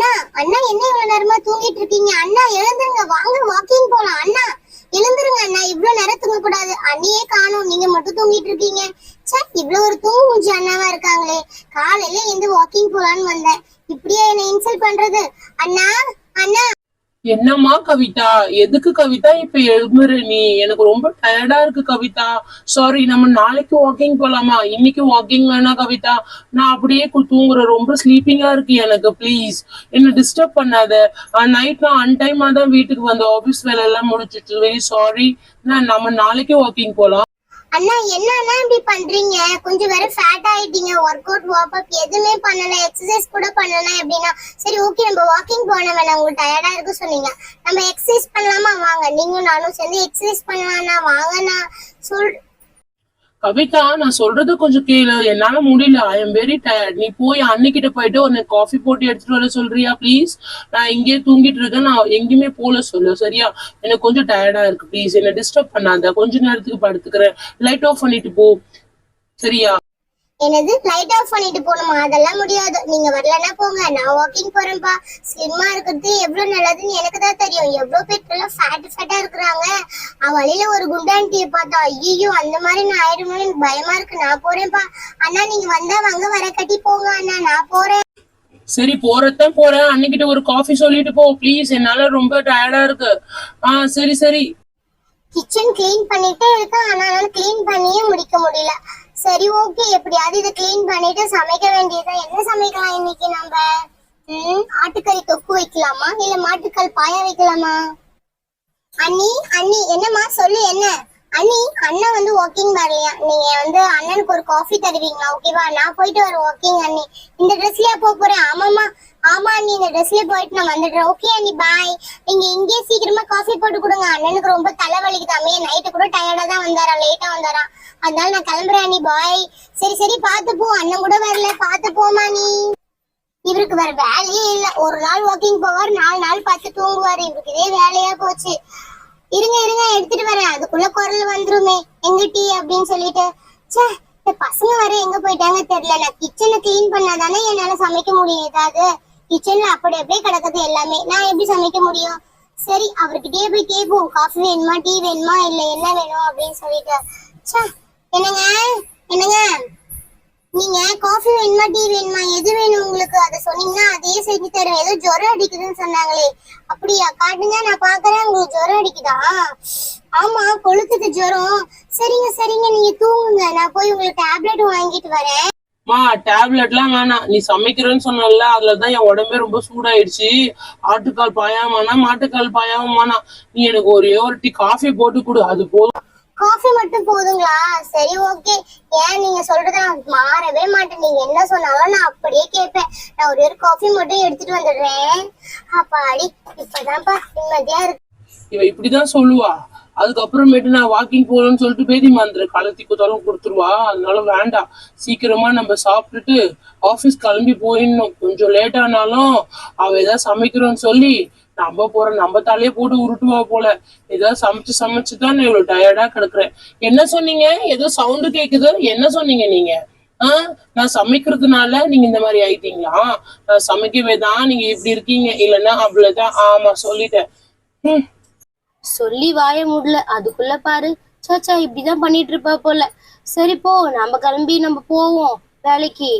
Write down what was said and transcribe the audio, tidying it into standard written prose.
அண்ணா அண்ணா என்ன இவ்வளவு நேரமா தூங்கிட்டு இருக்கீங்க? அண்ணா எழுந்துருங்க, வாங்க வாக்கிங் போலாம். அண்ணா எழுந்துருங்க அண்ணா, இவ்வளவு நேரம் தூங்க கூடாது. அண்ணியே காணும், நீங்க மட்டும் தூங்கிட்டு இருக்கீங்க. சே, இவ்வளவு ஒரு தூங்கு மூஞ்சி அண்ணாவா இருக்காங்களே. காலையில எந்த வாக்கிங் போலான்னு வந்தேன், இப்படியே என்ன இன்சல்ட் பண்றது. அண்ணா அண்ணா. என்னம்மா கவிதா, எதுக்கு கவிதா இப்ப எழுமுற நீ? எனக்கு ரொம்ப டயர்டா இருக்கு கவிதா. சாரி, நம்ம நாளைக்கு வாக்கிங் போலாமா? இன்னைக்கு வாக்கிங் வேணாம் கவிதா, நான் அப்படியே தூங்குறேன். ரொம்ப ஸ்லீப்பிங்கா இருக்கு எனக்கு. ப்ளீஸ் என்ன டிஸ்டர்ப் பண்ணாத. நைட் நான் அன்டைமா தான் வீட்டுக்கு வந்த, ஆபீஸ் வேலை எல்லாம் முடிச்சிட்டு. Very sorry. நம்ம நாளைக்கு வாக்கிங் போலாம். அண்ணா என்னன்னா இப்படி பண்றீங்க? கொஞ்சம் வேற ஃபேட் ஆயிட்டீங்க. ஒர்க் அவுட் வார்ம் அப் எதுவுமே பண்ணல, எக்ஸசைஸ் கூட பண்ணல அப்படின்னா சரி ஓகே நம்ம வாக்கிங் போன வேணாம், உங்களுக்கு டயர்டா இருக்கு சொன்னீங்க. நம்ம எக்ஸசைஸ் பண்ணலாமா? வாங்க, நீங்களும் நானும் சேர்ந்து எக்ஸசைஸ் பண்ணலாம்னா வாங்கண்ணா. சொல் கவிதா, நான் சொல்றது கொஞ்சம் கேளு. என்னால முடியல, ஐ எம் வெரி டயர்ட். நீ போய் அன்னிக்கிட்ட போயிட்டு ஒரு காஃபி போட்டு எடுத்துட்டு வர சொல்றியா ப்ளீஸ்? நான் இங்கேயே தூங்கிட்டு இருக்கேன், நான் எங்கேயுமே போல சொல்லு சரியா? எனக்கு கொஞ்சம் டயர்டா இருக்கு, ப்ளீஸ் என்ன டிஸ்டர்ப் பண்ணாத. கொஞ்ச நேரத்துக்கு படுத்துக்கிறேன், லைட் ஆஃப் பண்ணிட்டு போ சரியா? என்னது லைட் ஆஃப் பண்ணிட்டு போகணுமா? அதெல்லாம் முடியாது, நீங்க வரலன்னா போங்க, நான் வாக்கிங் போறேன்ப்பா. ஸ்லிம்மா இருக்கிறது எவ்வளவு நல்லதுன்னு எனக்கு தான் தெரியும். எவ்வளவு பேர் ஃபேட்டா இருக்கிறாங்க. வழியில ஒரு குண்டாண்டியை பார்த்தா ஐயோ அந்த மாதிரி நான் ஆயிடுமோன்னு எனக்கு பயமா இருக்கு. நான் போறேன்ப்பா. அண்ணா நீங்க வந்தா வாங்க, வர கட்டி போங்க அண்ணா, நான் போறேன். சரி போறதான் போறேன், அன்னிக்கிட்ட ஒரு காஃபி சொல்லிட்டு போ ப்ளீஸ், என்னால ரொம்ப டயர்டா இருக்கு. சரி சரி. கிச்சன் கிளீன் பண்ணிட்டே இருக்கேன், ஆனாலும் கிளீன் பண்ணியே முடிக்க முடியல. சரி ஓகே, எப்படியாவது இதை கிளீன் பண்ணிட்டு சமைக்க வேண்டியதுதான். என்ன சமைக்கலாம் இன்னைக்கு நம்ம? ஆட்டுக்கறி தொக்கு வைக்கலாமா, இல்ல மாட்டுக்கால் பாயா வைக்கலாமா? அண்ணி அண்ணி என்னம்மா சொல்லு என்ன? அண்ணி அண்ணன் வந்து வாக்கிங் வரலையா, நீங்க அண்ணனுக்கு ஒரு காஃபி தருவீங்களா? ஓகேவா, நான் போயிட்டு வரேன் வாக்கிங். அண்ணி இந்த ட்ரெஸ்லயா போறேன்? ஆமாமா ஆமா அண்ணி, இந்த ட்ரெஸ்ல போயிட்டு நான் வந்துடுறேன். ஓகே அண்ணி பாய். நீங்க இங்கே சீக்கிரமா காஃபி போட்டு கொடுங்க, அண்ணனுக்கு ரொம்ப தலைவலிக்குதாமே. நைட்டு கூட டயர்டா தான் வந்தாரா, லேட்டா வந்தாரா, அதனால நான் கிளம்புறேன் அண்ணி பாய். சரி சரி பாத்து போ, அண்ணன் கூட வரல, பாத்து போமா நீ. இவருக்கு வேற வேலையே இல்ல, ஒரு நாள் வாக்கிங் போவார், 4 நாள் பார்த்து தூங்குவாரு. இவருக்கு இதே வேலையா போச்சு. இருங்க இருங்க எடுத்துட்டு வரேன், அதுக்குள்ள குரல் வந்துருமே எங்க டீ அப்படின்னு சொல்லிட்டு. சே, பசங்க வர எங்க போயிட்டாங்க தெரியல. நான் கிச்சனை கிளீன் பண்ணாதானே என்னால சமைக்க முடியும். ஏதாவது கிச்சன்ல அப்படி அப்படியே கிடக்குது எல்லாமே, நான் எப்படி சமைக்க முடியும்? சரி அவர்கிட்டயே போய் கேட்போம், காஃபி வேணுமா, டீ வேணுமா, இல்ல என்ன வேணும் அப்படின்னு சொல்லிட்டு. சே, என்னங்க என்னங்க, நீங்க காஃபி வேணுமா டீ வேணுமா, எது வேணும் உங்களுக்கு? அதை சொன்னீங்கன்னா அதையே செஞ்சு தருவேன். ஏதோ ஜுரம் அடிக்குதுன்னு சொன்னாங்களே, அப்படியா? காட்டுங்க நான் பாக்குறேன். உங்களுக்கு ஜுரம் அடிக்குதா? ஆமா கொளுத்துது ஜுரம். சரிங்க சரிங்க, நீங்க தூங்குங்க, நான் போய் உங்களுக்கு டேப்லெட் வாங்கிட்டு வரேன். டேப்லெட்லாம் வேணாம், நீ சமைக்கிறேன்னு சொன்னல, அதுலதான் என் உடம்பே ரொம்ப சூடாயிடுச்சு. ஆட்டுக்கால் பாயாமானா மாட்டுக்கால் பாயாமானா, நீ எனக்கு ஒரே ஒரு டீ காஃபி போட்டு கொடு, அது போதும். காஃபி மட்டும் போதுங்களா? சரி ஓகே. ஏன் நீங்க சொல்றத நான் மாறவே மாட்டேன், நீங்க என்ன சொன்னாலும் நான் அப்படியே கேட்பேன். நான் ஒரே ஒரு காஃபி மட்டும் எடுத்துட்டு வந்துடுறேன். அப்பாடி, இப்பதான்ப்பா நிம்மதியா இருக்கு. இவ இப்படிதான் சொல்லுவா. அதுக்கப்புறமேட்டு நான் வாக்கிங் போறேன்னு சொல்லிட்டு பேதி மாந்திர கலத்தி குத்தாலும் கொடுத்துருவா. அதனால வேண்டாம், சீக்கிரமா நம்ம சாப்பிட்டுட்டு ஆபீஸ் கிளம்பி போயிடணும். கொஞ்சம் லேட் ஆனாலும் அவ ஏதாவது சமைக்கிறோன்னு சொல்லி நம்ம போறோம், நம்ம தலையே போட்டு உருட்டுவா போல. ஏதாவது சமைச்சுதான் நான் இவ்வளவு டயர்டா கிடக்குறேன். என்ன சொன்னீங்க? ஏதோ சவுண்டு கேக்குது, என்ன சொன்னீங்க நீங்க? நான் சமைக்கிறதுனால நீங்க இந்த மாதிரி ஆயிட்டீங்களா? நான் சமைக்கவே தான் நீங்க இப்படி இருக்கீங்க, இல்லைன்னா அவ்வளவுதான். ஆமா சொல்லிட்டேன். சொல்லி வாய முடியல, அதுக்குள்ள பாரு. சாச்சா இப்படிதான் பண்ணிட்டு இருப்பா போல. சரி போ, நம்ம கிளம்பி நம்ம போவோம் வேலைக்கு.